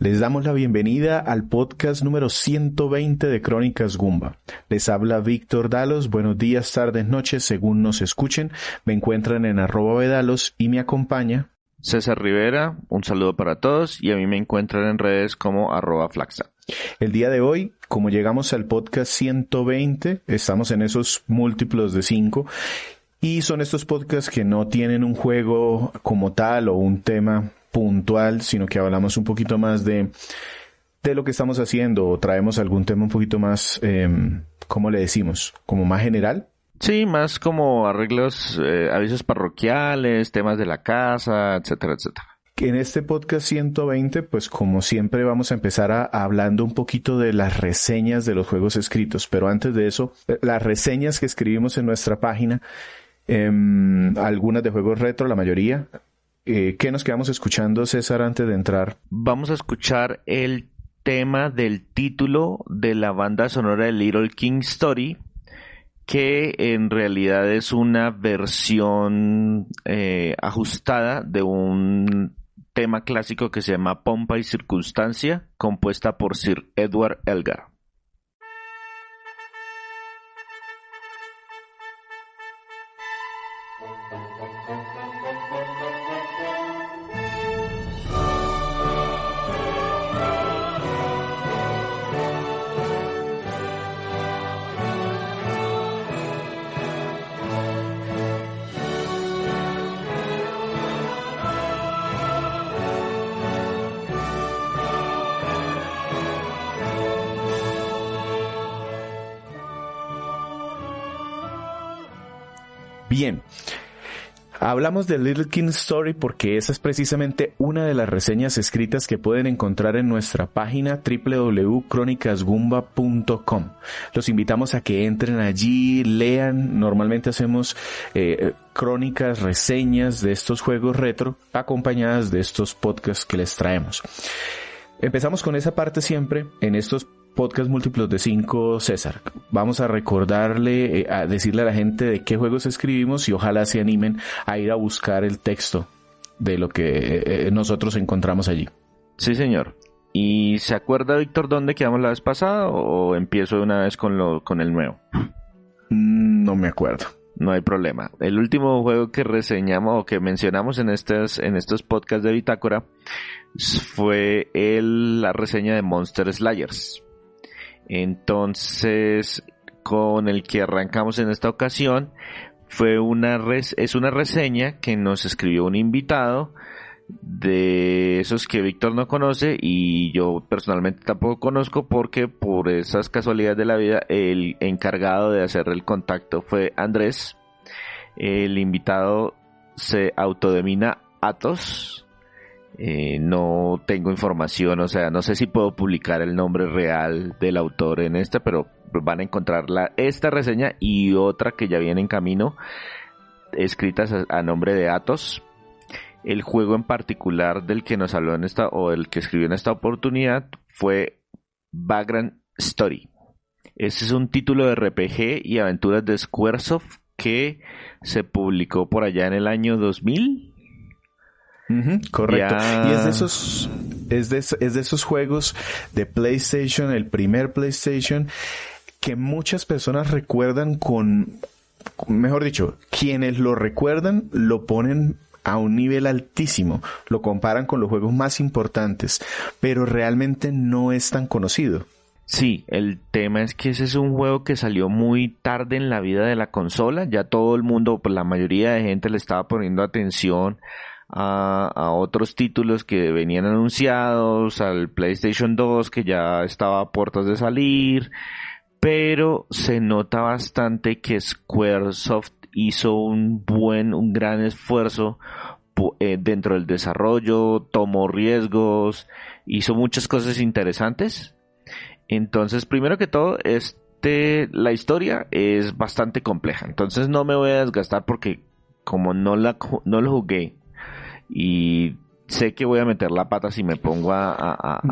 Les damos la bienvenida al podcast número 120 de Crónicas Goomba. Les habla Víctor Dalos. Buenos días, tardes, noches, según nos escuchen. Me encuentran en @vedalos y me acompaña César Rivera. Un saludo para todos y a mí me encuentran en redes como @flaxa. El día de hoy, como llegamos al podcast 120, estamos en esos múltiplos de 5 y son estos podcasts que no tienen un juego como tal o un tema puntual, sino que hablamos un poquito más de lo que estamos haciendo o traemos algún tema un poquito más, ¿cómo le decimos? ¿Como más general? Sí, más como arreglos, avisos parroquiales, temas de la casa, etcétera, etcétera. En este podcast 120, pues como siempre vamos a empezar hablando un poquito de las reseñas de los juegos escritos, pero antes de eso, las reseñas que escribimos en nuestra página, algunas de juegos retro, la mayoría. ¿Qué nos quedamos escuchando, César, antes de entrar? Vamos a escuchar el tema del título de la banda sonora de Little King Story, que en realidad es una versión ajustada de un tema clásico que se llama Pompa y Circunstancia, compuesta por Sir Edward Elgar. Bien, hablamos de Little King Story porque esa es precisamente una de las reseñas escritas que pueden encontrar en nuestra página www.cronicasgoomba.com. Los invitamos a que entren allí, lean. Normalmente hacemos crónicas, reseñas de estos juegos retro acompañadas de estos podcasts que les traemos. Empezamos con esa parte siempre en estos podcast múltiplos de 5, César. Vamos a recordarle, a decirle a la gente de qué juegos escribimos y ojalá se animen a ir a buscar el texto de lo que nosotros encontramos allí. Sí, señor. ¿Y se acuerda, Víctor, dónde quedamos la vez pasada o empiezo de una vez con el nuevo? No me acuerdo. No hay problema. El último juego que reseñamos o que mencionamos en estos podcasts de Bitácora fue la reseña de Monster Slayers. Entonces, con el que arrancamos en esta ocasión es una reseña que nos escribió un invitado de esos que Víctor no conoce y yo personalmente tampoco conozco, porque por esas casualidades de la vida el encargado de hacer el contacto fue Andrés. El invitado se autodenomina Athos. No tengo información, o sea, no sé si puedo publicar el nombre real del autor en pero van a encontrar esta reseña y otra que ya viene en camino, escritas a nombre de Athos. El juego en particular del que nos habló el que escribió en esta oportunidad fue Vagrant Story. Este es un título de RPG y aventuras de Squaresoft que se publicó por allá en el año 2000. Correcto. Ya. Y es de esos juegos de PlayStation, el primer PlayStation, que muchas personas recuerdan mejor dicho, quienes lo recuerdan lo ponen a un nivel altísimo, lo comparan con los juegos más importantes, pero realmente no es tan conocido. Sí, el tema es que ese es un juego que salió muy tarde en la vida de la consola. Ya todo el mundo, pues la mayoría de gente le estaba poniendo atención a otros títulos que venían anunciados, al PlayStation 2 que ya estaba a puertas de salir, pero se nota bastante que Squaresoft hizo un gran esfuerzo dentro del desarrollo, tomó riesgos, hizo muchas cosas interesantes. Entonces, primero que todo, la historia es bastante compleja, entonces no me voy a desgastar porque como no lo jugué y sé que voy a meter la pata si me pongo a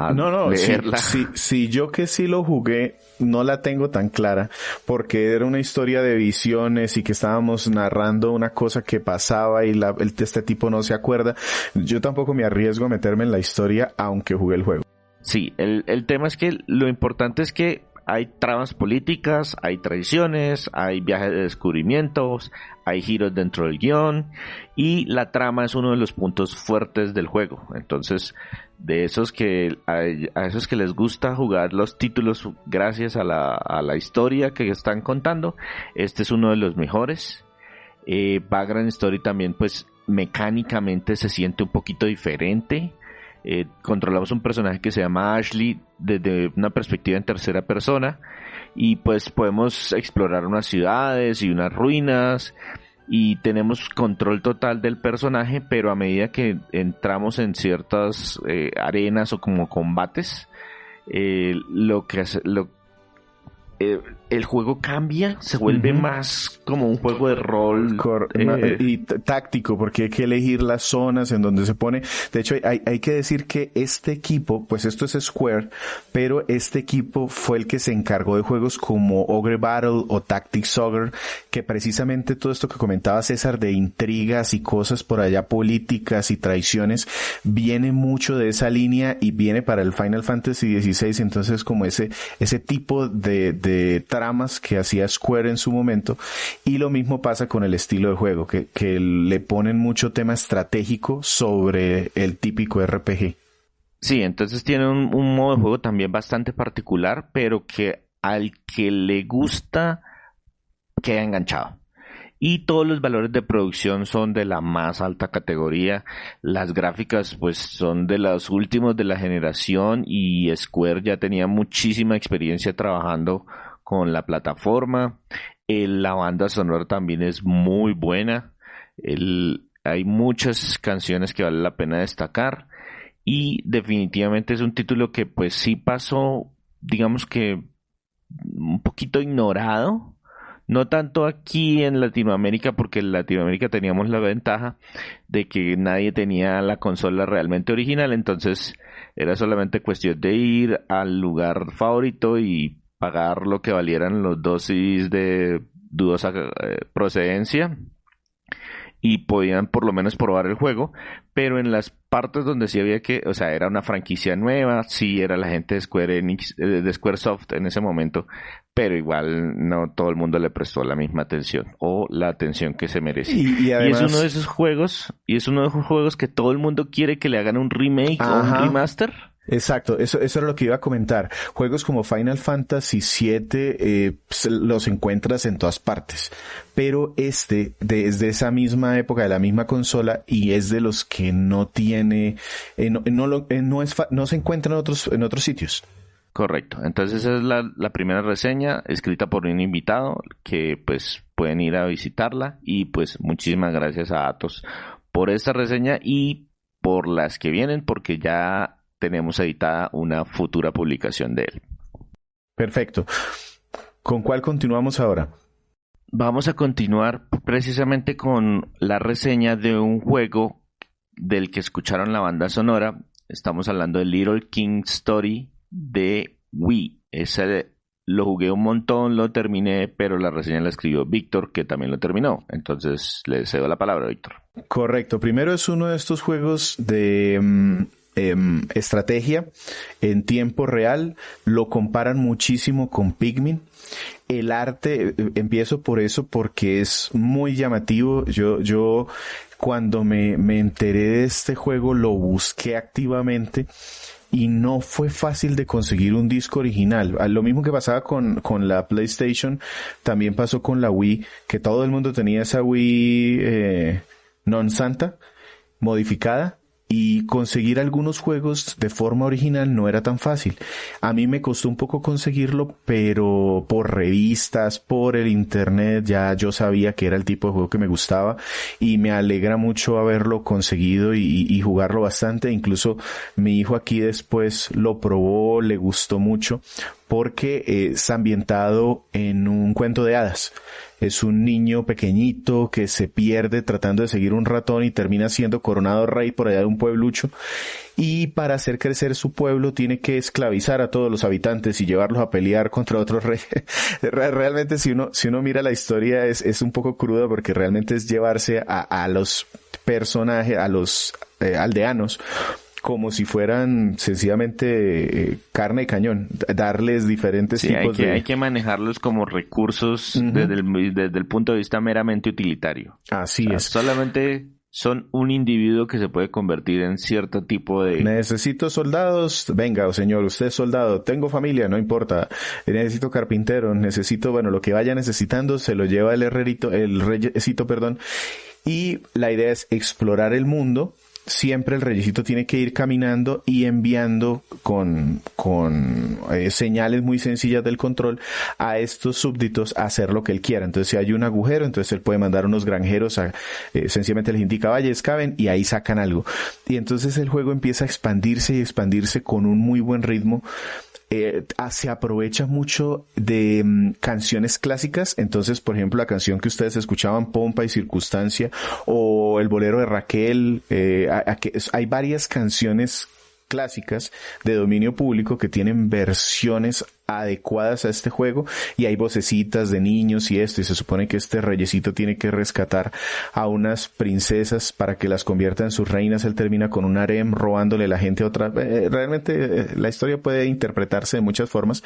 leerla. Sí, yo que sí lo jugué, no la tengo tan clara, porque era una historia de visiones y que estábamos narrando una cosa que pasaba y este tipo no se acuerda. Yo tampoco me arriesgo a meterme en la historia, aunque jugué el juego. Sí, el tema es que lo importante es que hay tramas políticas, hay traiciones, hay viajes de descubrimientos, hay giros dentro del guión y la trama es uno de los puntos fuertes del juego. Entonces, de esos que a esos que les gusta jugar los títulos gracias a la historia que están contando, este es uno de los mejores. Vagrant Story también, pues mecánicamente se siente un poquito diferente. Controlamos un personaje que se llama Ashley desde una perspectiva en tercera persona y pues podemos explorar unas ciudades y unas ruinas y tenemos control total del personaje, pero a medida que entramos en ciertas arenas o como combates, el juego cambia, se vuelve más como un juego de rol y táctico, porque hay que elegir las zonas en donde se pone. De hecho, hay que decir que este equipo, pues esto es Square, pero este equipo fue el que se encargó de juegos como Ogre Battle o Tactics Ogre, que precisamente todo esto que comentaba César de intrigas y cosas por allá políticas y traiciones, viene mucho de esa línea y viene para el Final Fantasy XVI, entonces como ese tipo de tramas que hacía Square en su momento, y lo mismo pasa con el estilo de juego, que le ponen mucho tema estratégico sobre el típico RPG. Sí, entonces tiene un modo de juego también bastante particular, pero que al que le gusta queda enganchado. Y todos los valores de producción son de la más alta categoría. Las gráficas pues son de los últimos de la generación y Square ya tenía muchísima experiencia trabajando con la plataforma. La banda sonora también es muy buena. Hay muchas canciones que vale la pena destacar. Y definitivamente es un título que pues sí pasó, digamos que un poquito ignorado. No tanto aquí en Latinoamérica, porque en Latinoamérica teníamos la ventaja de que nadie tenía la consola realmente original, entonces era solamente cuestión de ir al lugar favorito y pagar lo que valieran los dosis de dudosa procedencia y podían por lo menos probar el juego, pero en las partes donde sí había que, o sea, era una franquicia nueva, sí era la gente de Square Enix, de Squaresoft en ese momento, pero igual no todo el mundo le prestó la misma atención o la atención que se merece. Y además, y es uno de esos juegos que todo el mundo quiere que le hagan un remake o un remaster. Exacto, eso era lo que iba a comentar. Juegos como Final Fantasy VII los encuentras en todas partes, pero desde esa misma época, de la misma consola, y es de los que no tiene, no se encuentra en otros sitios. Correcto, entonces esa es la primera reseña escrita por un invitado que pues pueden ir a visitarla y pues muchísimas gracias a Atos por esta reseña y por las que vienen porque ya tenemos editada una futura publicación de él. Perfecto. ¿Con cuál continuamos ahora? Vamos a continuar precisamente con la reseña de un juego del que escucharon la banda sonora. Estamos hablando de Little King Story de Wii. Ese lo jugué un montón, lo terminé, pero la reseña la escribió Víctor, que también lo terminó. Entonces le cedo la palabra a Víctor. Correcto. Primero es uno de estos juegos de estrategia en tiempo real. Lo comparan muchísimo con Pikmin. El arte, empiezo por eso porque es muy llamativo. Yo cuando me enteré de este juego lo busqué activamente y no fue fácil de conseguir un disco original. Lo mismo que pasaba con la PlayStation, también pasó con la Wii, que todo el mundo tenía esa Wii non-santa, modificada, y conseguir algunos juegos de forma original no era tan fácil. A mí me costó un poco conseguirlo, pero por revistas, por el internet, ya yo sabía que era el tipo de juego que me gustaba y me alegra mucho haberlo conseguido y jugarlo bastante. Incluso mi hijo aquí después lo probó, le gustó mucho porque es ambientado en un cuento de hadas. Es un niño pequeñito que se pierde tratando de seguir un ratón y termina siendo coronado rey por allá de un pueblucho. Y para hacer crecer su pueblo tiene que esclavizar a todos los habitantes y llevarlos a pelear contra otros reyes. Realmente si uno mira la historia es un poco cruda porque realmente es llevarse a los personajes, a los aldeanos, como si fueran sencillamente carne de cañón, darles diferentes Sí, tipos hay que manejarlos como recursos desde el punto de vista meramente utilitario. Así O sea, es. solamente son un individuo que se puede convertir en cierto tipo de... Necesito soldados, venga, señor, usted es soldado, tengo familia, no importa, necesito carpintero, necesito, bueno, lo que vaya necesitando, se lo lleva el reyesito, perdón, y la idea es explorar el mundo. Siempre el reyesito tiene que ir caminando y enviando con señales muy sencillas del control a estos súbditos a hacer lo que él quiera. Entonces, si hay un agujero, entonces él puede mandar unos granjeros sencillamente les indica, vaya, excaven, y ahí sacan algo. Y entonces el juego empieza a expandirse y expandirse con un muy buen ritmo. Se aprovecha mucho de canciones clásicas. Entonces, por ejemplo, la canción que ustedes escuchaban, Pompa y Circunstancia, o el bolero de Raquel, hay varias canciones clásicas de dominio público que tienen versiones adecuadas a este juego, y hay vocecitas de niños y esto, y se supone que este reyesito tiene que rescatar a unas princesas para que las convierta en sus reinas. Él termina con un harem robándole la gente a otra. Realmente la historia puede interpretarse de muchas formas.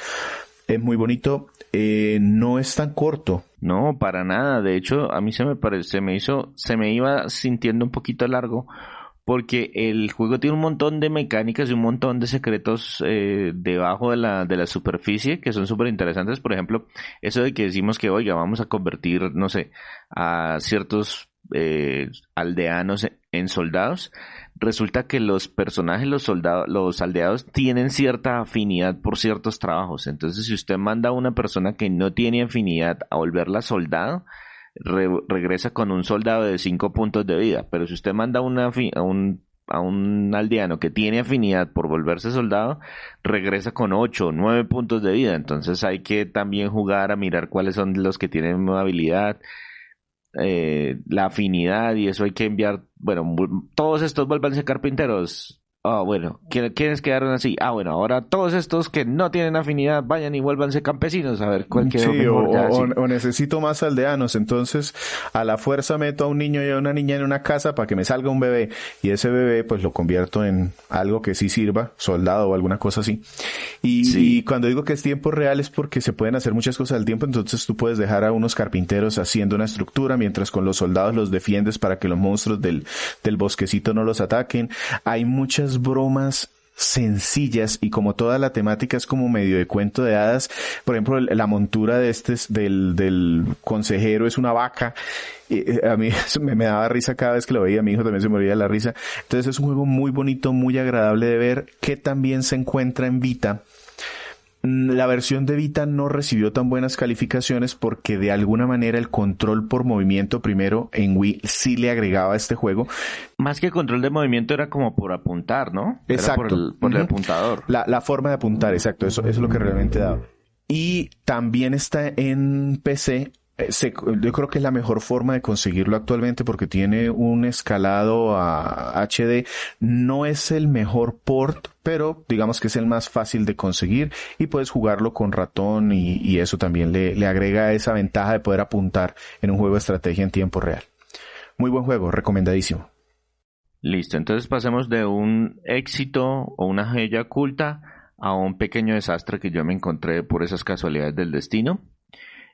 Es muy bonito, no es tan corto. No, para nada. De hecho, a mí se me iba sintiendo un poquito largo, porque el juego tiene un montón de mecánicas y un montón de secretos debajo de la superficie que son súper interesantes. Por ejemplo, eso de que decimos que, oiga, vamos a convertir, no sé, a ciertos aldeanos en soldados. Resulta que los personajes, los aldeados, tienen cierta afinidad por ciertos trabajos. Entonces, si usted manda a una persona que no tiene afinidad a volverla soldado, regresa con un soldado de 5 puntos de vida. Pero si usted manda a un aldeano que tiene afinidad por volverse soldado, regresa con 8 o 9 puntos de vida. Entonces hay que también jugar a mirar cuáles son los que tienen habilidad, la afinidad, y eso hay que enviar. Bueno, todos estos vuélvanse carpinteros. Ah, bueno, ¿quiénes quedaron así? Ah, bueno, ahora todos estos que no tienen afinidad, vayan y vuélvanse campesinos, a ver cuál quedó mejor. O necesito más aldeanos, entonces a la fuerza meto a un niño y a una niña en una casa para que me salga un bebé, y ese bebé pues lo convierto en algo que sí sirva, soldado o alguna cosa así. Y cuando digo que es tiempo real es porque se pueden hacer muchas cosas al tiempo. Entonces tú puedes dejar a unos carpinteros haciendo una estructura, mientras con los soldados los defiendes para que los monstruos del bosquecito no los ataquen. Hay muchas bromas sencillas, y como toda la temática es como medio de cuento de hadas. Por ejemplo, la montura de del consejero es una vaca. A mí me daba risa cada vez que lo veía. A mi hijo también se moría de la risa. Entonces es un juego muy bonito, muy agradable de ver, que también se encuentra en Vita. La versión de Vita no recibió tan buenas calificaciones porque de alguna manera el control por movimiento primero en Wii sí le agregaba a este juego. Más que control de movimiento era como por apuntar, ¿no? Exacto. Era por el apuntador. La forma de apuntar, exacto. Eso es lo que realmente daba. Y también está en PC. Yo creo que es la mejor forma de conseguirlo actualmente porque tiene un escalado a HD. No es el mejor port, pero digamos que es el más fácil de conseguir, y puedes jugarlo con ratón, y eso también le agrega esa ventaja de poder apuntar en un juego de estrategia en tiempo real. Muy buen juego, recomendadísimo. Listo, entonces pasemos de un éxito o una joya oculta a un pequeño desastre que yo me encontré por esas casualidades del destino.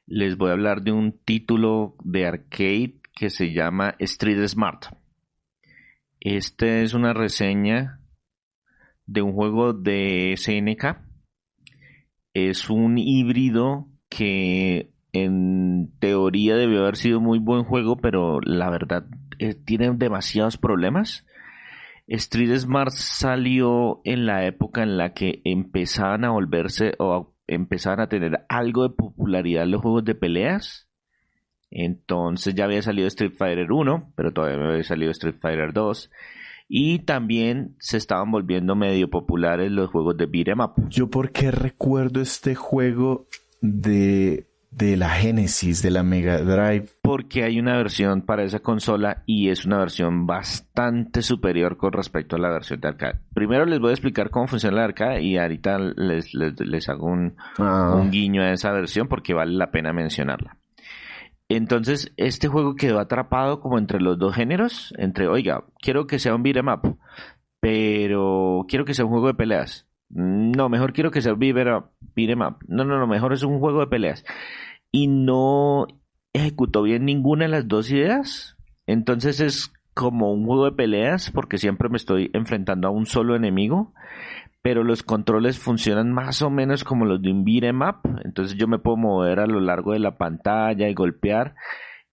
Les voy a hablar de un título de arcade que se llama Street Smart. Este es una reseña de un juego de SNK. Es un híbrido que en teoría debió haber sido muy buen juego, pero la verdad tiene demasiados problemas. Street Smart salió en la época en la que empezaban a volverse empezaban a tener algo de popularidad los juegos de peleas. Entonces ya había salido Street Fighter 1, pero todavía no había salido Street Fighter 2. Y también se estaban volviendo medio populares los juegos de beat'em up. ¿Yo por qué recuerdo este juego de la Genesis, de la Mega Drive? Porque hay una versión para esa consola y es una versión bastante superior con respecto a la versión de arcade. Primero les voy a explicar cómo funciona la arcade y ahorita les hago un guiño a esa versión porque vale la pena mencionarla. Entonces, este juego quedó atrapado como entre los dos géneros, oiga, quiero que sea un beat'em up, pero quiero que sea un juego de peleas. No, mejor quiero que sea beat 'em up. No, mejor es un juego de peleas. Y no ejecutó bien ninguna de las dos ideas. Entonces es como un juego de peleas porque siempre me estoy enfrentando a un solo enemigo, pero los controles funcionan más o menos como los de un beat 'em up. Entonces yo me puedo mover a lo largo de la pantalla y golpear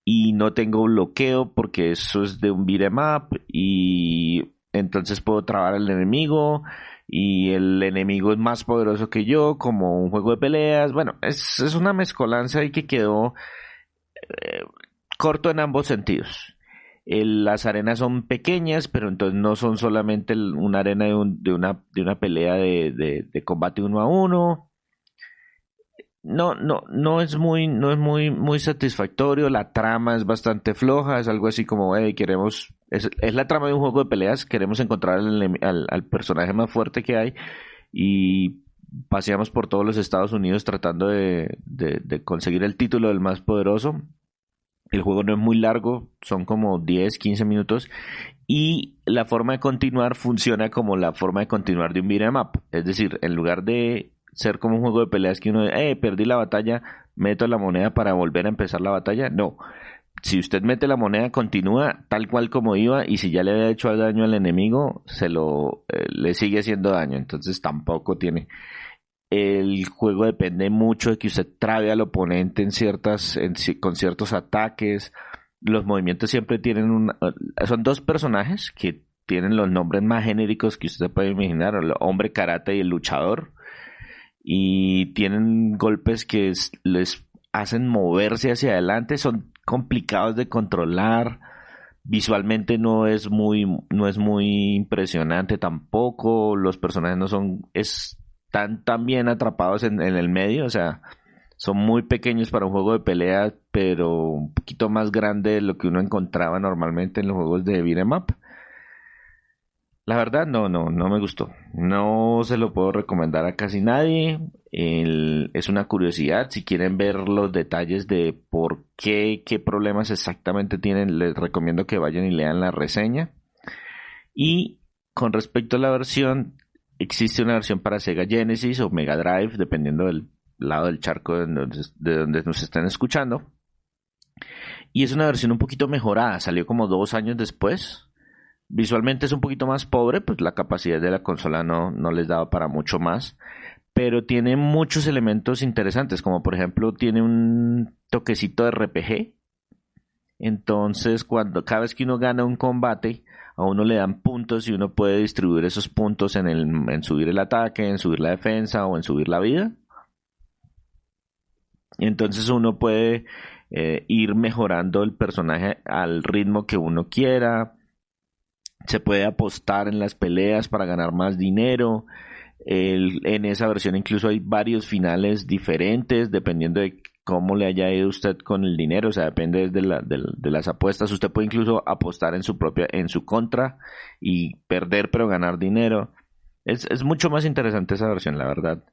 y no tengo bloqueo porque eso es de un beat 'em up, y entonces puedo trabar al enemigo y el enemigo es más poderoso que yo, como un juego de peleas. Bueno, es una mezcolanza ahí que quedó eh, corto en ambos sentidos. Las arenas son pequeñas, pero entonces no son solamente una arena de una pelea de combate uno a uno. No es muy satisfactorio. La trama es bastante floja. Es algo así como, es la trama de un juego de peleas. Queremos encontrar al personaje más fuerte que hay y paseamos por todos los Estados Unidos tratando de conseguir el título del más poderoso. El juego no es muy largo, son como 10, 15 minutos, y la forma de continuar funciona como la forma de continuar de un beat 'em up. Es decir, en lugar de ser como un juego de peleas que uno, perdí la batalla, meto la moneda para volver a empezar la batalla. No, si usted mete la moneda, continúa tal cual como iba, y si ya le había hecho daño al enemigo, le sigue haciendo daño. Entonces tampoco tiene. El juego depende mucho de que usted trabe al oponente con ciertos ataques. Los movimientos siempre tienen son dos personajes que tienen los nombres más genéricos que usted puede imaginar: el hombre karate y el luchador. Y tienen golpes que les hacen moverse hacia adelante. Son complicados de controlar. Visualmente no es muy impresionante tampoco. Los personajes no están tan bien atrapados en el medio. O sea, son muy pequeños para un juego de pelea, pero un poquito más grande de lo que uno encontraba normalmente en los juegos de beat 'em up. La verdad, no me gustó. No se lo puedo recomendar a casi nadie. Es una curiosidad. Si quieren ver los detalles de qué problemas exactamente tienen, les recomiendo que vayan y lean la reseña. Y con respecto a la versión, existe una versión para Sega Genesis o Mega Drive, dependiendo del lado del charco de donde nos estén escuchando. Y es una versión un poquito mejorada. Salió como 2 años después. Visualmente es un poquito más pobre, pues la capacidad de la consola no les daba para mucho más, pero tiene muchos elementos interesantes, como por ejemplo tiene un toquecito de RPG. Entonces cada vez que uno gana un combate, a uno le dan puntos y uno puede distribuir esos puntos en subir el ataque, en subir la defensa o en subir la vida. Entonces uno puede ir mejorando el personaje al ritmo que uno quiera. Se puede apostar en las peleas para ganar más dinero. En esa versión incluso hay varios finales diferentes dependiendo de cómo le haya ido usted con el dinero. O sea, depende de las apuestas. Usted puede incluso apostar en su contra y perder pero ganar dinero. Es mucho más interesante esa versión, la verdad.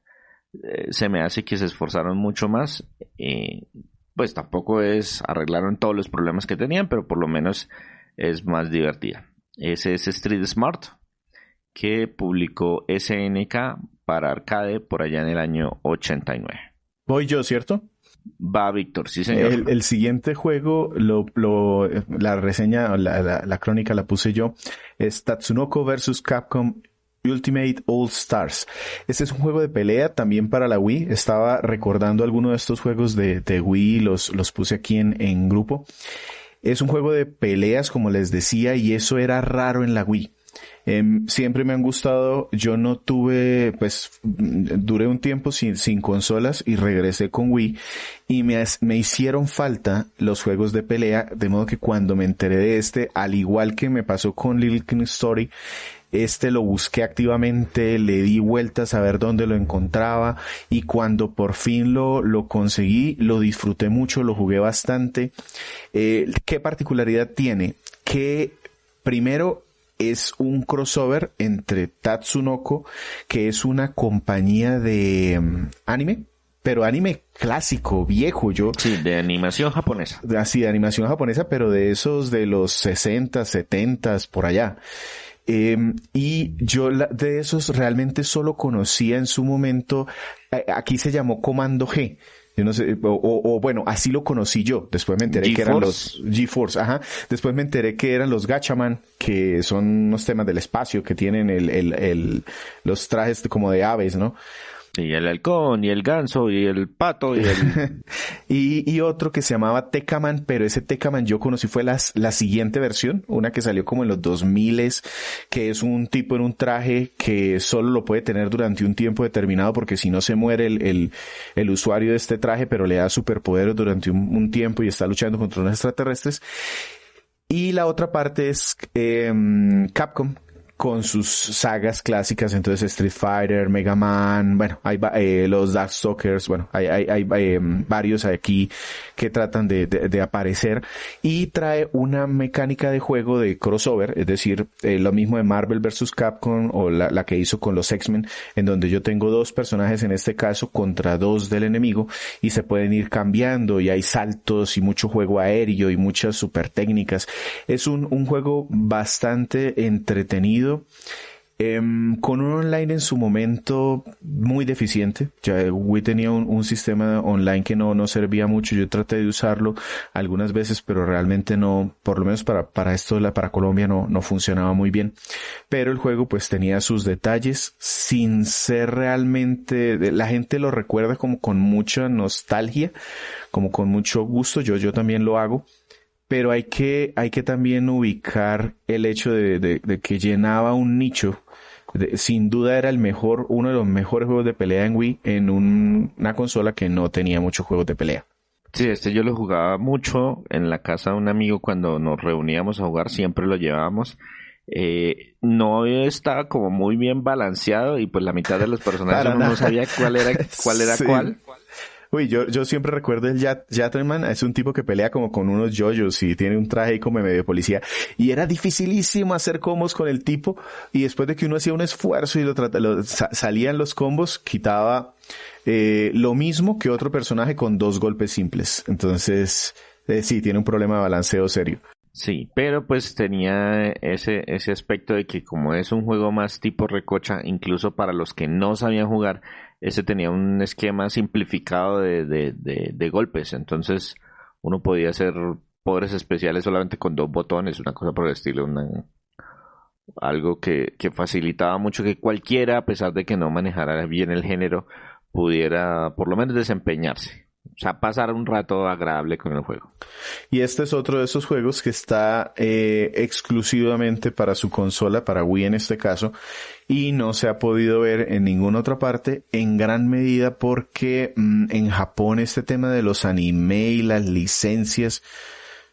Se me hace que se esforzaron mucho más. Pues tampoco arreglaron todos los problemas que tenían, pero por lo menos es más divertida. Ese es Street Smart, que publicó SNK para arcade por allá en el año 89. Voy yo, ¿cierto? Va Víctor, sí señor. El siguiente juego, la reseña, la crónica la puse yo, es Tatsunoko vs Capcom Ultimate All Stars. Este es un juego de pelea también para la Wii. Estaba recordando algunos de estos juegos de Wii, los puse aquí en grupo. Es un juego de peleas, como les decía, y eso era raro en la Wii. Siempre me han gustado. Yo no tuve, duré un tiempo sin consolas y regresé con Wii, y me hicieron falta los juegos de pelea, de modo que cuando me enteré de este, al igual que me pasó con Little King Story, lo busqué activamente, le di vueltas a ver dónde lo encontraba, y cuando por fin lo conseguí, lo disfruté mucho, lo jugué bastante. ¿Qué particularidad tiene? Que primero es un crossover entre Tatsunoko, que es una compañía de anime, pero anime clásico, viejo. Sí, de animación japonesa. Así, de animación japonesa, pero de esos de los 60, 70, por allá. Y yo de esos realmente solo conocía en su momento, aquí se llamó Comando G. Yo no sé, o bueno, así lo conocí yo. Después me enteré que eran los GeForce, ajá. Después me enteré que eran los Gatchaman, que son unos temas del espacio, que tienen los trajes como de aves, ¿no? Y el halcón, y el ganso, y el pato, y el... y otro que se llamaba Tekkaman, pero ese Tekkaman yo conocí fue la siguiente versión, una que salió como en los 2000, que es un tipo en un traje que solo lo puede tener durante un tiempo determinado, porque si no se muere el usuario de este traje, pero le da superpoderes durante un tiempo y está luchando contra unos extraterrestres. Y la otra parte es Capcom, con sus sagas clásicas, entonces Street Fighter, Mega Man, bueno, hay los Darkstalkers, bueno, hay varios aquí que tratan de aparecer, y trae una mecánica de juego de crossover, es decir, lo mismo de Marvel vs. Capcom o la que hizo con los X-Men, en donde yo tengo 2 personajes en este caso contra 2 del enemigo, y se pueden ir cambiando, y hay saltos y mucho juego aéreo y muchas super técnicas. Es un juego bastante entretenido, con un online en su momento muy deficiente. Ya Wii tenía un sistema online que no servía mucho. Yo traté de usarlo algunas veces, pero realmente no, por lo menos para esto, para Colombia no funcionaba muy bien. Pero el juego pues tenía sus detalles sin ser realmente, la gente lo recuerda como con mucha nostalgia, como con mucho gusto. Yo también lo hago. Pero hay que también ubicar el hecho de que llenaba un nicho. Sin duda era uno de los mejores juegos de pelea en Wii, en una consola que no tenía muchos juegos de pelea. Sí, yo lo jugaba mucho en la casa de un amigo cuando nos reuníamos a jugar, siempre lo llevábamos. No estaba como muy bien balanceado y pues la mitad de los personajes uno no sabía cuál era sí. Cuál. Uy, yo siempre recuerdo el Gentleman, es un tipo que pelea como con unos yoyos y tiene un traje ahí como medio policía, y era dificilísimo hacer combos con el tipo, y después de que uno hacía un esfuerzo y salían los combos, quitaba lo mismo que otro personaje con 2 golpes simples. Entonces, sí, tiene un problema de balanceo serio. Sí, pero pues tenía ese aspecto de que como es un juego más tipo recocha, incluso para los que no sabían jugar, ese tenía un esquema simplificado de golpes, entonces uno podía hacer poderes especiales solamente con 2 botones, una cosa por el estilo, algo que facilitaba mucho que cualquiera, a pesar de que no manejara bien el género, pudiera por lo menos desempeñarse. O sea, pasar un rato agradable con el juego. Y este es otro de esos juegos que está exclusivamente para su consola, para Wii en este caso, y no se ha podido ver en ninguna otra parte, en gran medida porque en Japón este tema de los anime y las licencias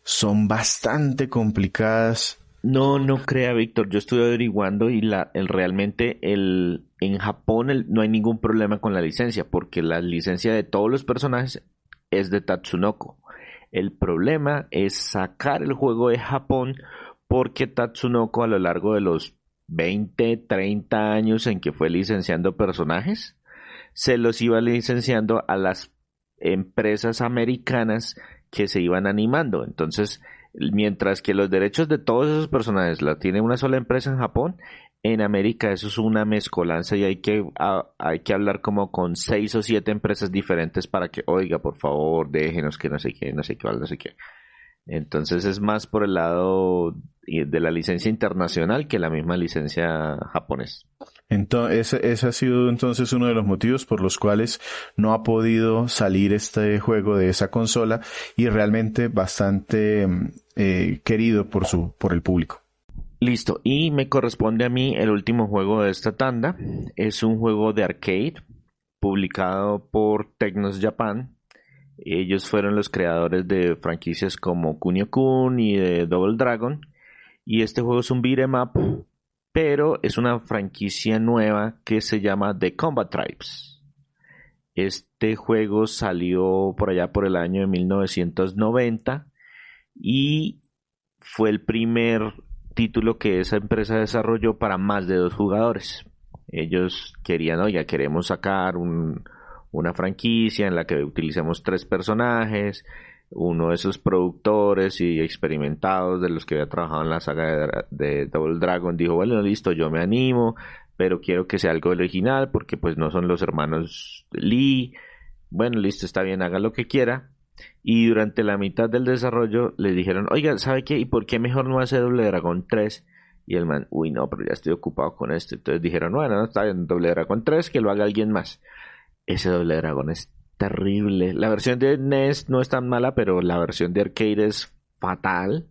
son bastante complicadas. No crea, Víctor. Yo estuve averiguando y realmente en Japón no hay ningún problema con la licencia, porque la licencia de todos los personajes es de Tatsunoko. El problema es sacar el juego de Japón, porque Tatsunoko a lo largo de los 20, 30 años en que fue licenciando personajes, se los iba licenciando a las empresas americanas que se iban animando. Entonces, mientras que los derechos de todos esos personajes la tiene una sola empresa en Japón, en América eso es una mezcolanza y hay que hablar como con 6 o 7 empresas diferentes para que, oiga, por favor, déjenos que no sé qué, no sé qué, no sé qué. Entonces es más por el lado de la licencia internacional que la misma licencia japonesa. Entonces, ese ha sido entonces uno de los motivos por los cuales no ha podido salir este juego de esa consola, y realmente bastante querido por el público. Listo, y me corresponde a mí el último juego de esta tanda. Es un juego de arcade publicado por Technos Japan. Ellos fueron los creadores de franquicias como Kunio-kun y de Double Dragon. Y este juego es un beat'em up, pero es una franquicia nueva que se llama The Combat Tribes. Este juego salió por allá por el año de 1990 y fue el primer título que esa empresa desarrolló para más de 2 jugadores. Ellos querían, oiga, queremos sacar una franquicia en la que utilicemos 3 personajes, uno de esos productores y experimentados de los que había trabajado en la saga de Double Dragon, dijo, bueno, listo, yo me animo, pero quiero que sea algo original porque pues no son los hermanos Lee. Bueno, listo, está bien, haga lo que quiera. Y durante la mitad del desarrollo le dijeron, oiga, ¿sabe qué? ¿Y por qué mejor no hace Double Dragon 3? Y el man, uy, no, pero ya estoy ocupado con esto. Entonces dijeron, bueno, no, está bien, Double Dragon 3, que lo haga alguien más. Ese Double Dragon es terrible. La versión de NES no es tan mala, pero la versión de arcade es fatal.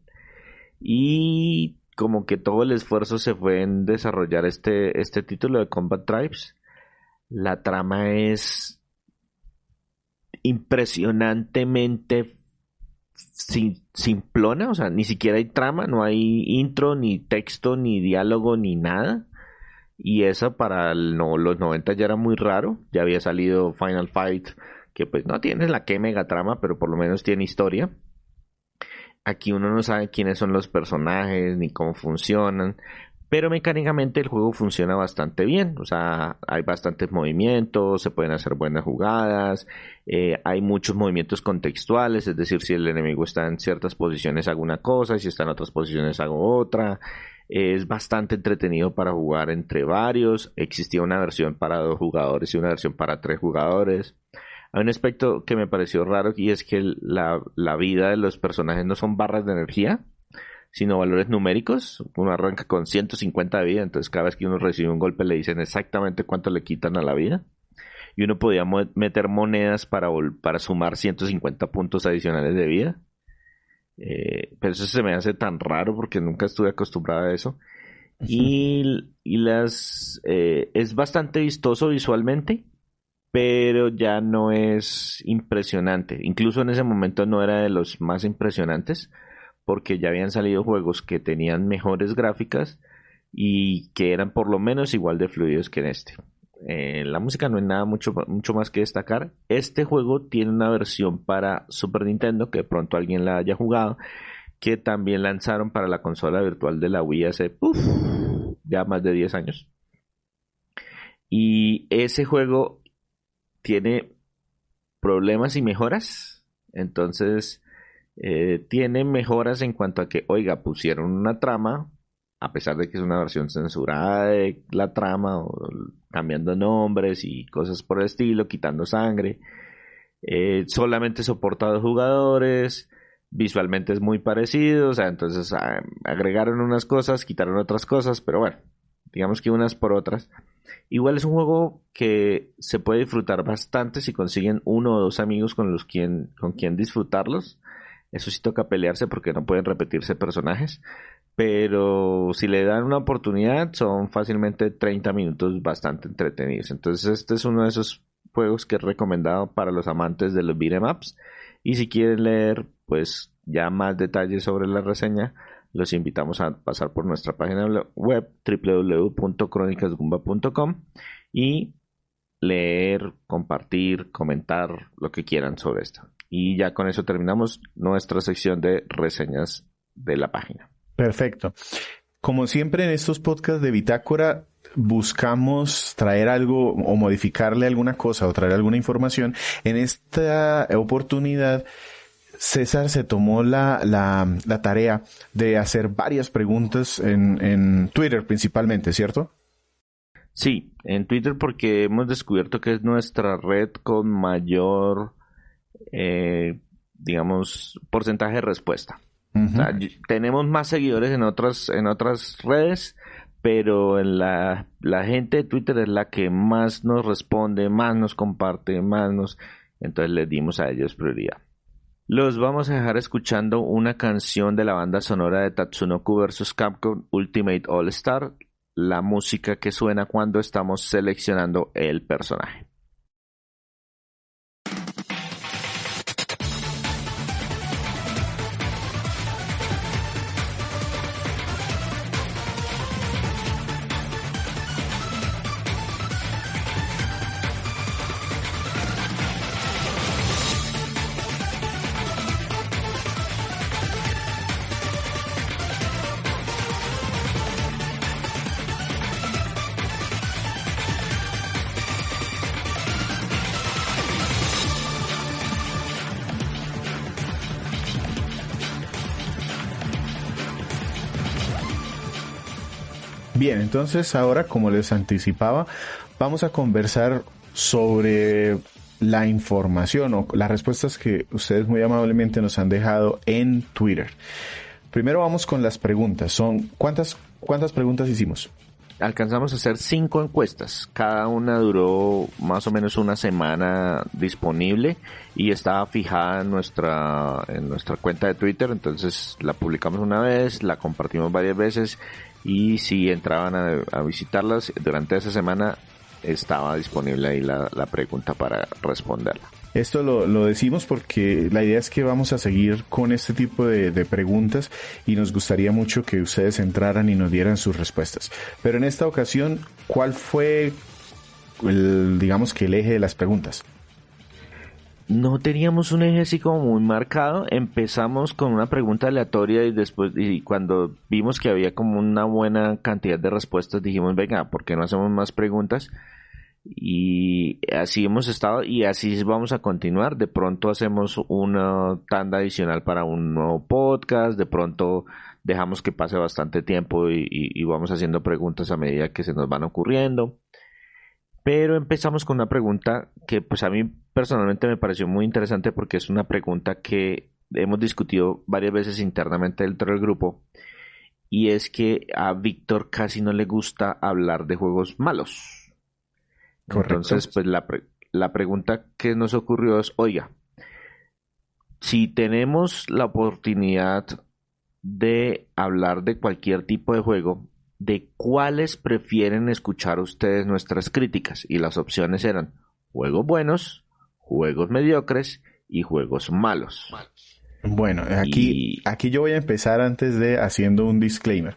Y como que todo el esfuerzo se fue en desarrollar este título de Combat Tribes. La trama es impresionantemente simplona, o sea, ni siquiera hay trama, no hay intro, ni texto, ni diálogo, ni nada. Y eso para los 90 ya era muy raro. Ya había salido Final Fight, que pues no tiene la que mega trama, pero por lo menos tiene historia. Aquí uno no sabe quiénes son los personajes, ni cómo funcionan. Pero mecánicamente el juego funciona bastante bien. O sea, hay bastantes movimientos, se pueden hacer buenas jugadas. Hay muchos movimientos contextuales, es decir, si el enemigo está en ciertas posiciones hago una cosa, y si está en otras posiciones hago otra. Es bastante entretenido para jugar entre varios. Existía una versión para 2 jugadores y una versión para 3 jugadores. Hay un aspecto que me pareció raro y es que la vida de los personajes no son barras de energía, sino valores numéricos. Uno arranca con 150 de vida, entonces cada vez que uno recibe un golpe le dicen exactamente cuánto le quitan a la vida. Y uno podía meter monedas para sumar 150 puntos adicionales de vida. Pero eso se me hace tan raro porque nunca estuve acostumbrado a eso. Y es bastante vistoso visualmente, pero ya no es impresionante. Incluso en ese momento no era de los más impresionantes, porque ya habían salido juegos que tenían mejores gráficas y que eran por lo menos igual de fluidos que en este. La música no es nada mucho más que destacar. Este juego tiene una versión para Super Nintendo, que de pronto alguien la haya jugado, que también lanzaron para la consola virtual de la Wii hace ya más de 10 años. Y ese juego tiene problemas y mejoras. Entonces tiene mejoras en cuanto a que, oiga, pusieron una trama, a pesar de que es una versión censurada de la trama, o cambiando nombres y cosas por el estilo, quitando sangre. Solamente soporta 2 jugadores, visualmente es muy parecido, o sea, entonces agregaron unas cosas, quitaron otras cosas, pero bueno, digamos que unas por otras. Igual es un juego que se puede disfrutar bastante si consiguen 1 o 2 amigos con quien disfrutarlos. Eso sí toca pelearse porque no pueden repetirse personajes. Pero si le dan una oportunidad, son fácilmente 30 minutos bastante entretenidos. Entonces este es uno de esos juegos que es recomendado para los amantes de los beat'em ups. Y si quieren leer pues ya más detalles sobre la reseña, los invitamos a pasar por nuestra página web www.cronicasgumba.com y leer, compartir, comentar lo que quieran sobre esto. Y ya con eso terminamos nuestra sección de reseñas de la página. Perfecto. Como siempre en estos podcasts de Bitácora buscamos traer algo o modificarle alguna cosa o traer alguna información. En esta oportunidad César se tomó la tarea de hacer varias preguntas en Twitter principalmente, ¿cierto? Sí, en Twitter porque hemos descubierto que es nuestra red con mayor, digamos, porcentaje de respuesta. Uh-huh. O sea, tenemos más seguidores en otras redes, pero la gente de Twitter es la que más nos responde, más nos comparte, entonces les dimos a ellos prioridad. Los vamos a dejar escuchando una canción de la banda sonora de Tatsunoko vs Capcom Ultimate All Star, la música que suena cuando estamos seleccionando el personaje. Bien, entonces ahora, como les anticipaba, vamos a conversar sobre la información o las respuestas que ustedes muy amablemente nos han dejado en Twitter. Primero vamos con las preguntas. ¿Cuántas preguntas hicimos? Alcanzamos a hacer 5 encuestas. Cada una duró más o menos una semana disponible y estaba fijada en nuestra cuenta de Twitter. Entonces la publicamos una vez, la compartimos varias veces y si entraban a visitarlas durante esa semana estaba disponible ahí la pregunta para responderla. Esto lo decimos porque la idea es que vamos a seguir con este tipo de preguntas y nos gustaría mucho que ustedes entraran y nos dieran sus respuestas. Pero en esta ocasión, ¿cuál fue digamos que el eje de las preguntas? No teníamos un eje así como muy marcado. Empezamos con una pregunta aleatoria y cuando vimos que había como una buena cantidad de respuestas dijimos, venga, ¿por qué no hacemos más preguntas? Y así hemos estado y así vamos a continuar. De pronto hacemos una tanda adicional para un nuevo podcast, de pronto dejamos que pase bastante tiempo y vamos haciendo preguntas a medida que se nos van ocurriendo. Pero empezamos con una pregunta que pues a mí personalmente me pareció muy interesante porque es una pregunta que hemos discutido varias veces internamente dentro del grupo y es que a Víctor casi no le gusta hablar de juegos malos. Correcto. Entonces, pues la pregunta que nos ocurrió es, oiga, si tenemos la oportunidad de hablar de cualquier tipo de juego, ¿de cuáles prefieren escuchar ustedes nuestras críticas? Y las opciones eran juegos buenos, juegos mediocres y juegos malos. Bueno, aquí yo voy a empezar haciendo un disclaimer.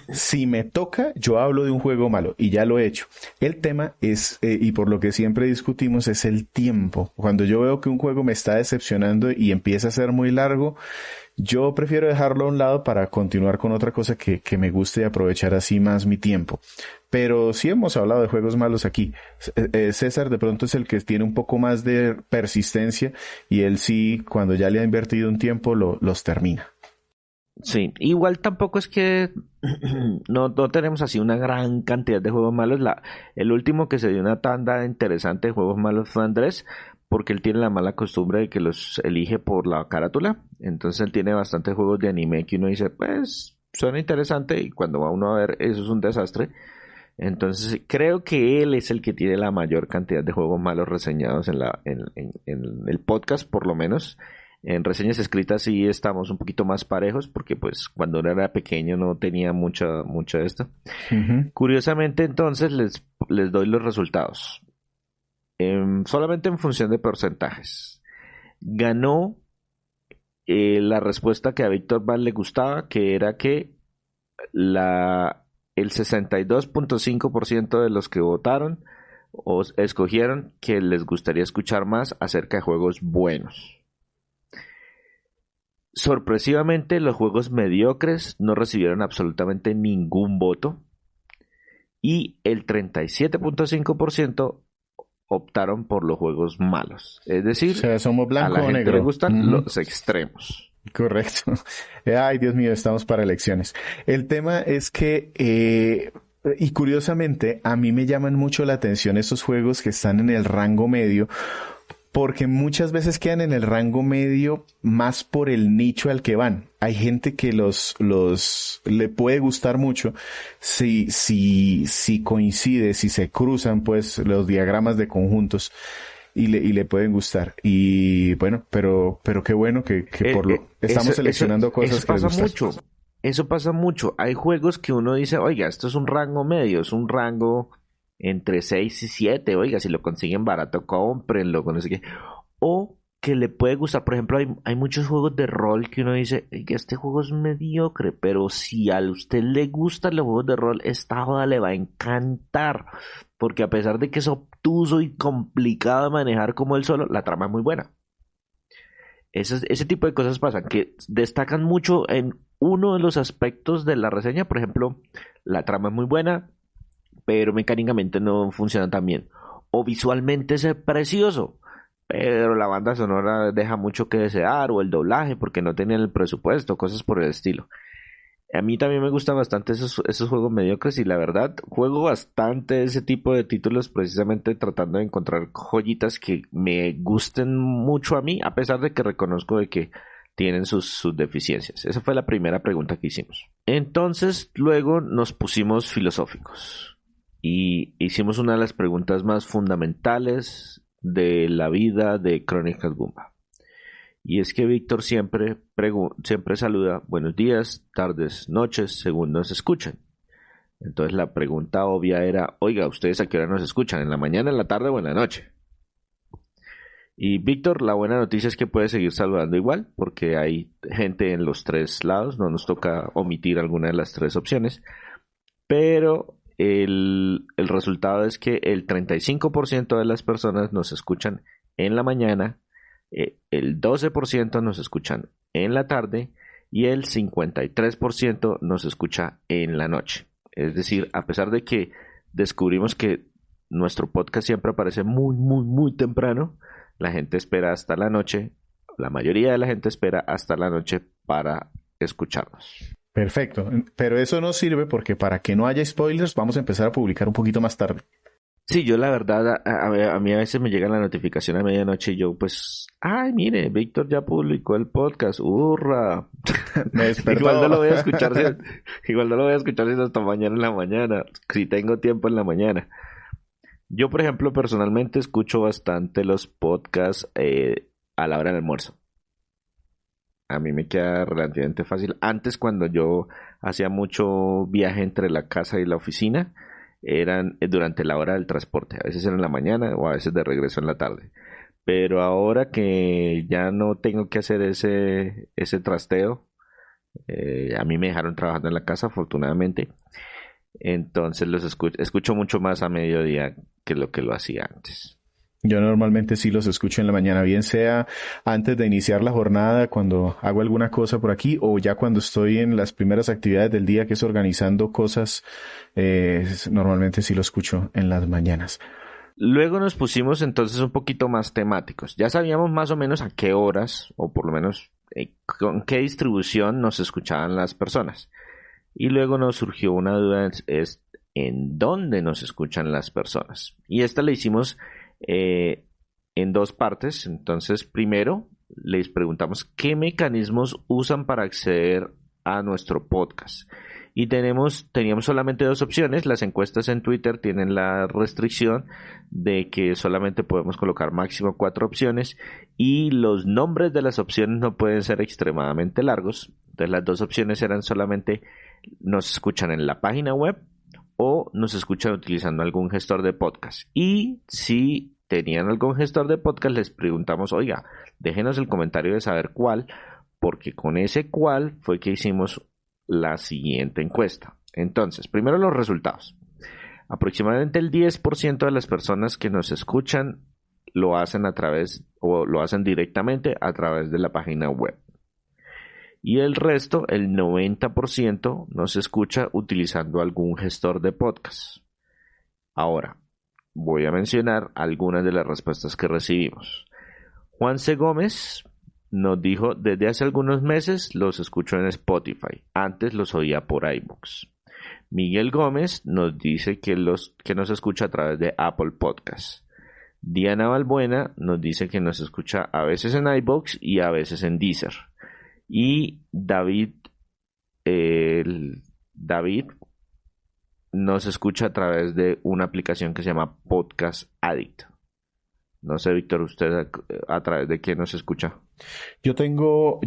Si me toca, yo hablo de un juego malo y ya lo he hecho. El tema es, y por lo que siempre discutimos, es el tiempo. Cuando yo veo que un juego me está decepcionando y empieza a ser muy largo, yo prefiero dejarlo a un lado para continuar con otra cosa que me guste y aprovechar así más mi tiempo. Pero sí hemos hablado de juegos malos aquí. César de pronto es el que tiene un poco más de persistencia y él sí, cuando ya le ha invertido un tiempo, los termina. Sí, igual tampoco es que no tenemos así una gran cantidad de juegos malos. El último que se dio una tanda interesante de juegos malos fue Andrés, porque él tiene la mala costumbre de que los elige por la carátula. Entonces él tiene bastantes juegos de anime que uno dice, pues suena interesante y cuando va uno a ver eso es un desastre. Entonces creo que él es el que tiene la mayor cantidad de juegos malos reseñados en el podcast, por lo menos. En reseñas escritas sí estamos un poquito más parejos porque pues cuando uno era pequeño no tenía mucha de esto. Uh-huh. Curiosamente entonces les doy los resultados. Solamente en función de porcentajes. Ganó la respuesta que a Víctor más le gustaba, que era que el 62.5% de los que votaron o escogieron que les gustaría escuchar más acerca de juegos buenos. Sorpresivamente, los juegos mediocres no recibieron absolutamente ningún voto y el 37.5% optaron por los juegos malos. Es decir, O sea, somos a blanco la o gente negro. le gustan Ujú. los extremos. Correcto. Ay, Dios mío, estamos para elecciones. El tema es que, y curiosamente, a mí me llaman mucho la atención estos juegos que están en el rango medio, porque muchas veces quedan en el rango medio más por el nicho al que van. Hay gente que le puede gustar mucho si coincide, si se cruzan pues los diagramas de conjuntos y le pueden gustar. Y bueno, pero qué bueno que estamos seleccionando cosas que les pasa gustan. mucho. Eso pasa mucho. Hay juegos que uno dice, oiga, esto es un rango medio, es un rango entre 6 y 7, oiga, si lo consiguen barato, cómprenlo, no sé qué. O que le puede gustar, por ejemplo, hay muchos juegos de rol que uno dice, oiga, este juego es mediocre, pero si a usted le gustan los juegos de rol, esta joda le va a encantar, porque a pesar de que es obtuso y complicado de manejar como él solo, la trama es muy buena. Ese tipo de cosas pasan, que destacan mucho en uno de los aspectos de la reseña, por ejemplo, la trama es muy buena, pero mecánicamente no funciona tan bien. O visualmente es precioso, pero la banda sonora deja mucho que desear, o el doblaje porque no tenían el presupuesto, cosas por el estilo. A mí también me gustan bastante esos juegos mediocres y la verdad juego bastante ese tipo de títulos precisamente tratando de encontrar joyitas que me gusten mucho a mí, a pesar de que reconozco de que tienen sus deficiencias. Esa fue la primera pregunta que hicimos. Entonces luego nos pusimos filosóficos y hicimos una de las preguntas más fundamentales de la vida de Crónicas Goomba. Y es que Víctor siempre saluda buenos días, tardes, noches, según nos escuchan. Entonces la pregunta obvia era, oiga, ¿ustedes a qué hora nos escuchan? ¿En la mañana, en la tarde o en la noche? Y Víctor, la buena noticia es que puede seguir saludando igual, porque hay gente en los tres lados, no nos toca omitir alguna de las tres opciones, pero el resultado es que el 35% de las personas nos escuchan en la mañana, el 12% nos escuchan en la tarde y el 53% nos escucha en la noche. Es decir, a pesar de que descubrimos que nuestro podcast siempre aparece muy, muy, muy temprano, la gente espera hasta la noche, la mayoría de la gente espera hasta la noche para escucharnos. Perfecto, pero eso nos sirve porque para que no haya spoilers vamos a empezar a publicar un poquito más tarde. Sí, yo la verdad, a mí a veces me llega la notificación a medianoche y yo pues, ay, mire, Víctor ya publicó el podcast, ¡hurra! Me despertó. Igual no lo voy a escuchar, sino hasta mañana en la mañana, si tengo tiempo en la mañana. Yo, por ejemplo, personalmente escucho bastante los podcasts a la hora del almuerzo. A mí me queda relativamente fácil. Antes, cuando yo hacía mucho viaje entre la casa y la oficina, eran durante la hora del transporte. A veces era en la mañana o a veces de regreso en la tarde. Pero ahora que ya no tengo que hacer ese trasteo, a mí me dejaron trabajando en la casa, afortunadamente. Entonces los escucho mucho más a mediodía que lo hacía antes. Yo normalmente sí los escucho en la mañana, bien sea antes de iniciar la jornada, cuando hago alguna cosa por aquí, o ya cuando estoy en las primeras actividades del día, que es organizando cosas, normalmente sí lo escucho en las mañanas. Luego nos pusimos entonces un poquito más temáticos. Ya sabíamos más o menos a qué horas, o por lo menos con qué distribución nos escuchaban las personas. Y luego nos surgió una duda, es en dónde nos escuchan las personas. Y esta la hicimos en dos partes. Entonces, primero les preguntamos qué mecanismos usan para acceder a nuestro podcast. Y teníamos solamente dos opciones. Las encuestas en Twitter tienen la restricción de que solamente podemos colocar máximo 4 opciones y los nombres de las opciones no pueden ser extremadamente largos. Entonces las dos opciones eran solamente nos escuchan en la página web o nos escuchan utilizando algún gestor de podcast. Y si tenían algún gestor de podcast, les preguntamos, oiga, déjenos el comentario de saber cuál, porque con ese cuál fue que hicimos la siguiente encuesta. Entonces, primero los resultados. Aproximadamente el 10% de las personas que nos escuchan lo hacen lo hacen directamente a través de la página web. Y el resto, el 90%, nos escucha utilizando algún gestor de podcast. Ahora, voy a mencionar algunas de las respuestas que recibimos. Juan C. Gómez nos dijo, desde hace algunos meses los escucho en Spotify. Antes los oía por iVoox. Miguel Gómez nos dice que nos escucha a través de Apple Podcasts. Diana Balbuena nos dice que nos escucha a veces en iVoox y a veces en Deezer. Y David nos escucha a través de una aplicación que se llama Podcast Addict. No sé, Víctor, ¿usted a través de qué nos escucha? Yo tengo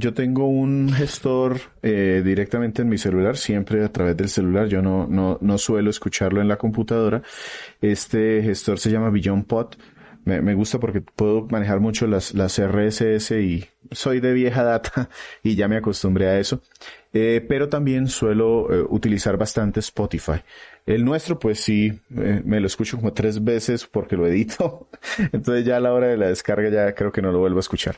un gestor directamente en mi celular, siempre a través del celular. Yo no suelo escucharlo en la computadora. Este gestor se llama Beyond Pod. Me gusta porque puedo manejar mucho las RSS y soy de vieja data y ya me acostumbré a eso. Pero también suelo utilizar bastante Spotify. El nuestro, pues sí, me lo escucho como 3 veces porque lo edito. Entonces ya a la hora de la descarga ya creo que no lo vuelvo a escuchar.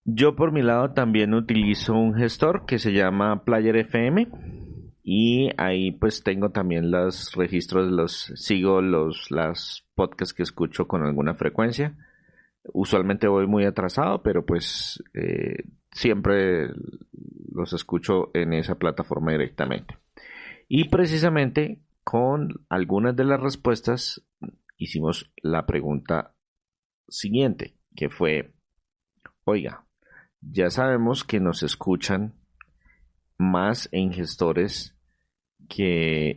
Yo por mi lado también utilizo un gestor que se llama Player FM. Y ahí pues tengo también los registros, sigo las podcasts que escucho con alguna frecuencia. Usualmente voy muy atrasado, pero pues siempre los escucho en esa plataforma directamente. Y precisamente con algunas de las respuestas hicimos la pregunta siguiente, que fue, oiga, ya sabemos que nos escuchan más en gestores que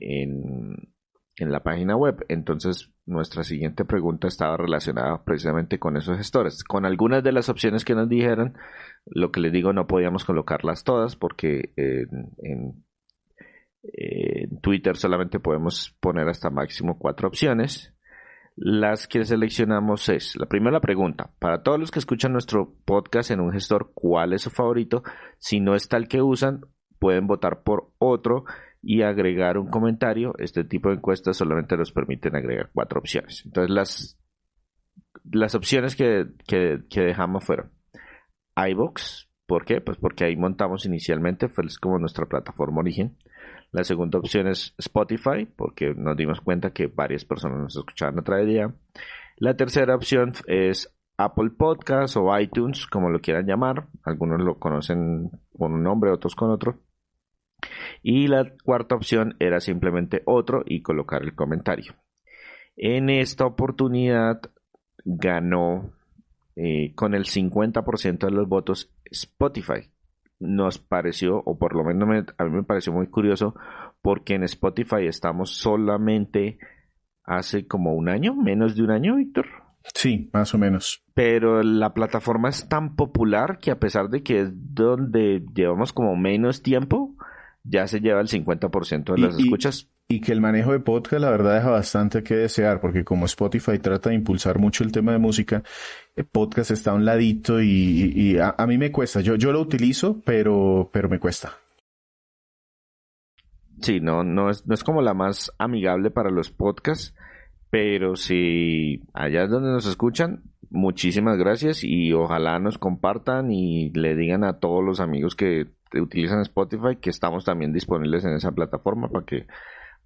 en la página web. Entonces, nuestra siguiente pregunta estaba relacionada precisamente con esos gestores. Con algunas de las opciones que nos dijeron, lo que les digo, no podíamos colocarlas todas porque en Twitter solamente podemos poner hasta máximo 4 opciones. Las que seleccionamos es, la primera pregunta, para todos los que escuchan nuestro podcast en un gestor, ¿cuál es su favorito? Si no está el que usan, pueden votar por otro y agregar un comentario. Este tipo de encuestas solamente nos permiten agregar 4 opciones. Entonces las opciones que dejamos fueron iVoox. ¿Por qué? Pues porque ahí montamos inicialmente, fue como nuestra plataforma origen. La segunda opción es Spotify, porque nos dimos cuenta que varias personas nos escuchaban a través de ella. La tercera opción es Apple Podcasts o iTunes, como lo quieran llamar. Algunos lo conocen con un nombre, otros con otro. Y la cuarta opción era simplemente otro y colocar el comentario. En esta oportunidad ganó con el 50% de los votos Spotify. Nos pareció, o por lo menos a mí me pareció muy curioso, porque en Spotify estamos solamente hace como un año, menos de un año, Víctor. Sí, más o menos. Pero la plataforma es tan popular que a pesar de que es donde llevamos como menos tiempo, ya se lleva el 50% de las escuchas. Y que el manejo de podcast, la verdad, deja bastante que desear, porque como Spotify trata de impulsar mucho el tema de música, el podcast está a un ladito y a mí me cuesta. Yo lo utilizo, pero me cuesta. Sí, no es como la más amigable para los podcasts, pero si allá es donde nos escuchan, muchísimas gracias y ojalá nos compartan y le digan a todos los amigos que utilizan Spotify que estamos también disponibles en esa plataforma para que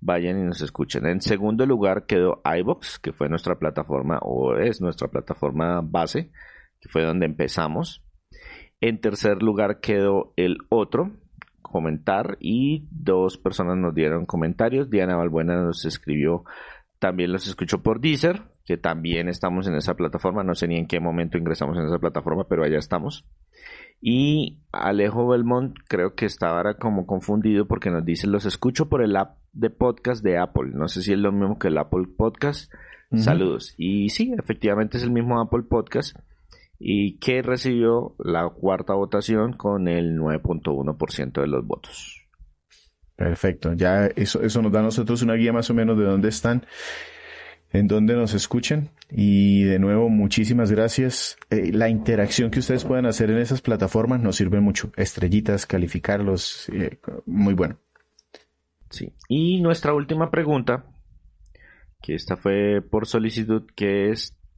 vayan y nos escuchen. En segundo lugar quedó iVoox, que fue nuestra plataforma o es nuestra plataforma base, que fue donde empezamos. En tercer lugar quedó el otro, comentar, y 2 personas nos dieron comentarios. Diana Balbuena nos escribió, también los escuchó por Deezer, que también estamos en esa plataforma. No sé ni en qué momento ingresamos en esa plataforma, pero allá estamos. Y Alejo Belmont creo que estaba ahora como confundido porque nos dice, los escucho por el app de podcast de Apple. No sé si es lo mismo que el Apple Podcast. Saludos. Y sí, efectivamente es el mismo Apple Podcast y que recibió la cuarta votación con el 9.1% de los votos. Perfecto. Ya eso nos da a nosotros una guía más o menos de dónde están, en dónde nos escuchan. Y de nuevo, muchísimas gracias. La interacción que ustedes pueden hacer en esas plataformas nos sirve mucho. Estrellitas, calificarlos, muy bueno. Sí. Y nuestra última pregunta, que esta fue por solicitud,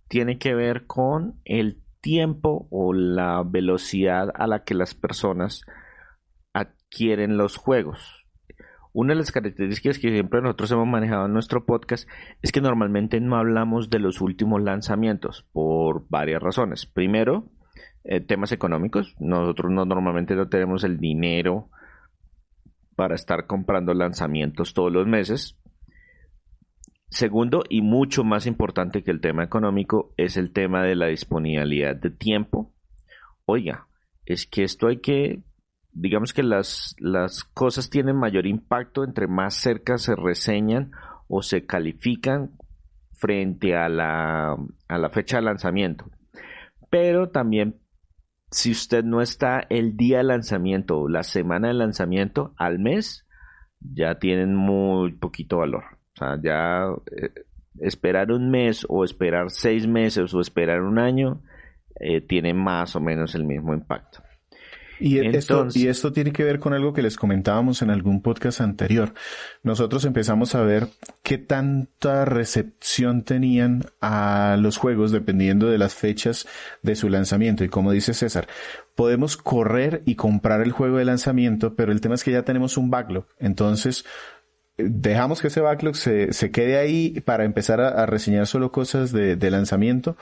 tiene que ver con el tiempo o la velocidad a la que las personas adquieren los juegos. Una de las características que siempre nosotros hemos manejado en nuestro podcast es que normalmente no hablamos de los últimos lanzamientos por varias razones. Primero, temas económicos. Nosotros normalmente no tenemos el dinero para estar comprando lanzamientos todos los meses. Segundo, y mucho más importante que el tema económico, es el tema de la disponibilidad de tiempo. Oiga, es que esto digamos que las cosas tienen mayor impacto entre más cerca se reseñan o se califican frente a la fecha de lanzamiento. Pero también, si usted no está el día de lanzamiento o la semana de lanzamiento, al mes, ya tienen muy poquito valor. O sea, ya esperar un mes o esperar 6 meses o esperar un año tiene más o menos el mismo impacto. Y esto tiene que ver con algo que les comentábamos en algún podcast anterior. Nosotros empezamos a ver qué tanta recepción tenían a los juegos dependiendo de las fechas de su lanzamiento. Y como dice César, podemos correr y comprar el juego de lanzamiento, pero el tema es que ya tenemos un backlog. Entonces, dejamos que ese backlog se quede ahí para empezar a reseñar solo cosas de lanzamiento,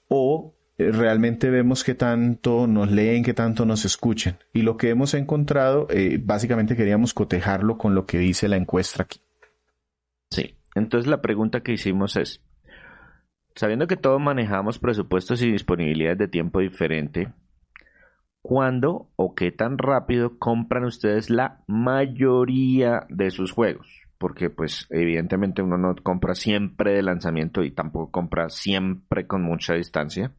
o realmente vemos qué tanto nos leen, qué tanto nos escuchan. Y lo que hemos encontrado, básicamente queríamos cotejarlo con lo que dice la encuesta aquí. Sí, entonces la pregunta que hicimos es, sabiendo que todos manejamos presupuestos y disponibilidades de tiempo diferente, ¿cuándo o qué tan rápido compran ustedes la mayoría de sus juegos? Porque pues evidentemente uno no compra siempre de lanzamiento y tampoco compra siempre con mucha distancia.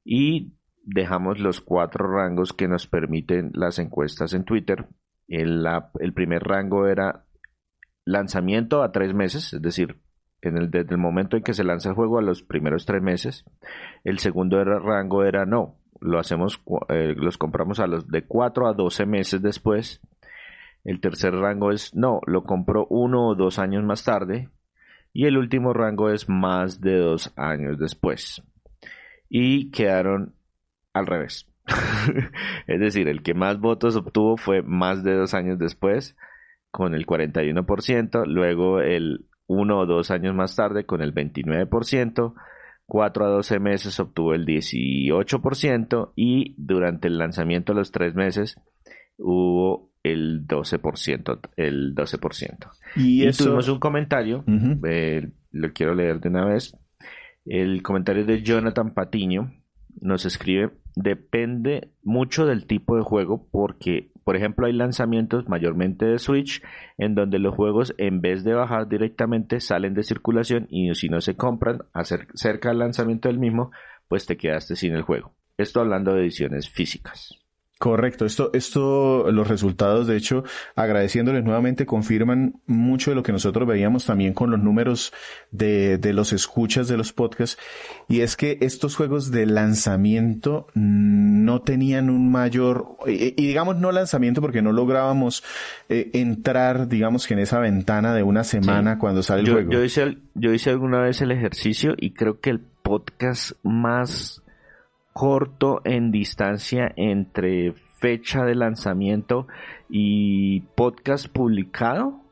Y dejamos los 4 rangos que nos permiten las encuestas en Twitter. El primer rango era lanzamiento a 3 meses, es decir, desde el momento en que se lanza el juego a los primeros 3 meses. El segundo rango era no, los compramos a los de 4 a 12 meses después. El tercer rango es no, lo compro 1 o 2 años más tarde. Y el último rango es más de 2 años después. Y quedaron al revés. Es decir, el que más votos obtuvo fue más de 2 años después, con el 41%. Luego el 1 o 2 años más tarde, con el 29%. 4 a 12 meses obtuvo el 18%. Y durante el lanzamiento a los 3 meses hubo el 12%. Y tuvimos un comentario, lo quiero leer de una vez. El comentario de Jonathan Patiño nos escribe: depende mucho del tipo de juego, porque, por ejemplo, hay lanzamientos mayormente de Switch en donde los juegos, en vez de bajar directamente, salen de circulación y si no se compran cerca del lanzamiento del mismo, pues te quedaste sin el juego. Esto hablando de ediciones físicas. Correcto, esto, los resultados, de hecho, agradeciéndoles nuevamente, confirman mucho de lo que nosotros veíamos también con los números de los escuchas de los podcasts, y es que estos juegos de lanzamiento no tenían un mayor, y digamos no lanzamiento porque no lográbamos entrar, digamos que en esa ventana de una semana cuando sale el juego. Yo hice alguna vez el ejercicio y creo que el podcast más corto en distancia entre fecha de lanzamiento y podcast publicado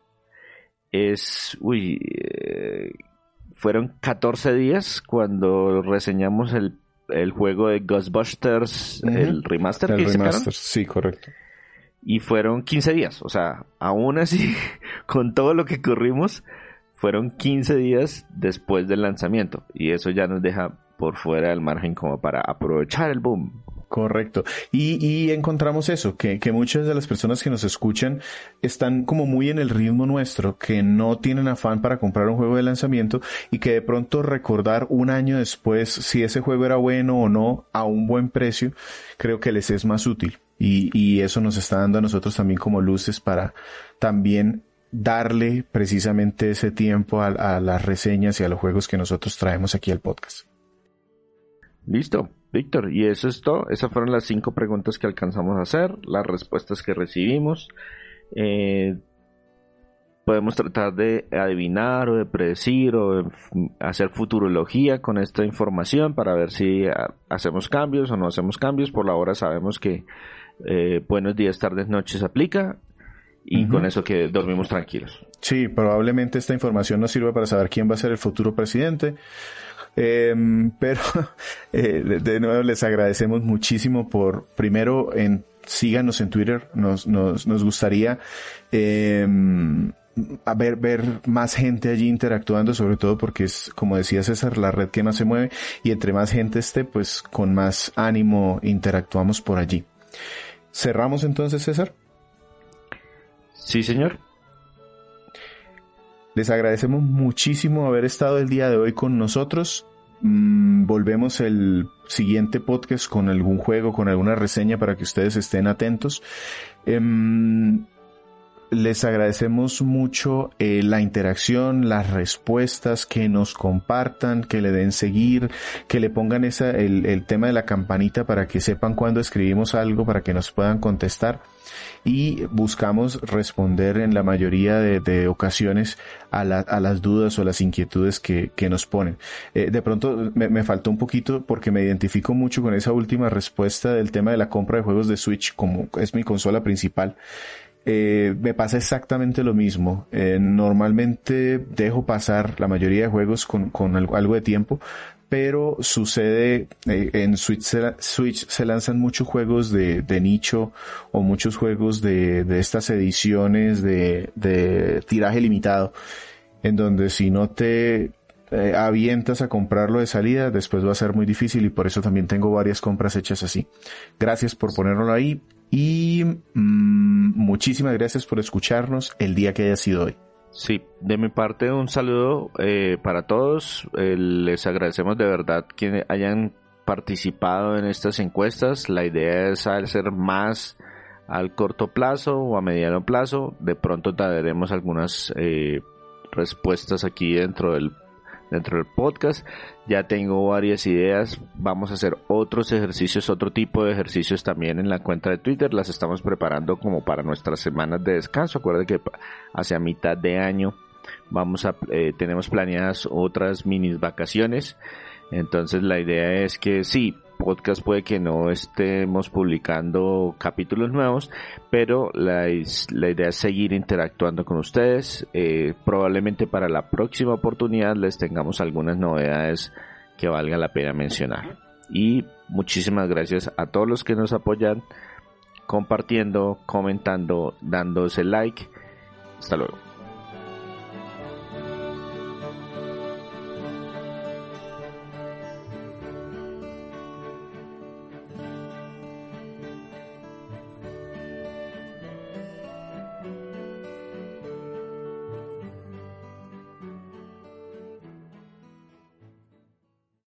fueron 14 días cuando reseñamos el juego de Ghostbusters, el remaster que sacaron. Sí, correcto. Y fueron 15 días, o sea, aún así, con todo lo que corrimos, fueron 15 días después del lanzamiento, y eso ya nos deja por fuera del margen como para aprovechar el boom. Correcto. Y encontramos eso, que muchas de las personas que nos escuchan están como muy en el ritmo nuestro, que no tienen afán para comprar un juego de lanzamiento y que de pronto recordar un año después si ese juego era bueno o no a un buen precio, creo que les es más útil. Y eso nos está dando a nosotros también como luces para también darle precisamente ese tiempo a las reseñas y a los juegos que nosotros traemos aquí al podcast. Listo, Víctor, y eso es todo. Esas fueron las 5 preguntas que alcanzamos a hacer, las respuestas que recibimos. Podemos tratar de adivinar o de predecir o de hacer futurología con esta información para ver si hacemos cambios o no hacemos cambios. Por la hora sabemos que buenos días, tardes, noches aplica, y con eso que dormimos tranquilos. Sí, probablemente esta información nos sirva para saber quién va a ser el futuro presidente. Pero de nuevo les agradecemos muchísimo por, primero, síganos en Twitter. Nos gustaría ver más gente allí interactuando, sobre todo porque es, como decía César, la red que más se mueve, y entre más gente esté, pues con más ánimo interactuamos por allí. ¿Cerramos entonces, César? Sí, señor. Les agradecemos muchísimo haber estado el día de hoy con nosotros. Volvemos el siguiente podcast con algún juego, con alguna reseña para que ustedes estén atentos. Les agradecemos mucho la interacción, las respuestas, que nos compartan, que le den seguir, que le pongan el tema de la campanita para que sepan cuando escribimos algo, para que nos puedan contestar. Y buscamos responder en la mayoría de ocasiones a las dudas o las inquietudes que nos ponen. De pronto me faltó un poquito porque me identifico mucho con esa última respuesta del tema de la compra de juegos de Switch, como es mi consola principal. Me pasa exactamente lo mismo. Normalmente dejo pasar la mayoría de juegos con algo de tiempo, pero sucede, en Switch se lanzan muchos juegos de nicho o muchos juegos de estas ediciones de tiraje limitado, en donde si no te avientas a comprarlo de salida, después va a ser muy difícil, y por eso también tengo varias compras hechas así. Gracias por ponerlo ahí y muchísimas gracias por escucharnos el día que haya sido hoy. Sí, de mi parte un saludo para todos. Les agradecemos de verdad que hayan participado en estas encuestas. La idea es hacer más al corto plazo o a mediano plazo. De pronto daremos algunas respuestas aquí dentro del podcast. Ya tengo varias ideas. Vamos a hacer otros ejercicios, otro tipo de ejercicios también en la cuenta de Twitter. Las estamos preparando como para nuestras semanas de descanso. Acuérdense que hacia mitad de año tenemos planeadas otras mini vacaciones. Entonces la idea es que sí, podcast puede que no estemos publicando capítulos nuevos, pero la idea es seguir interactuando con ustedes. Probablemente para la próxima oportunidad les tengamos algunas novedades que valga la pena mencionar. Y muchísimas gracias a todos los que nos apoyan, compartiendo, comentando, dándose like. Hasta luego.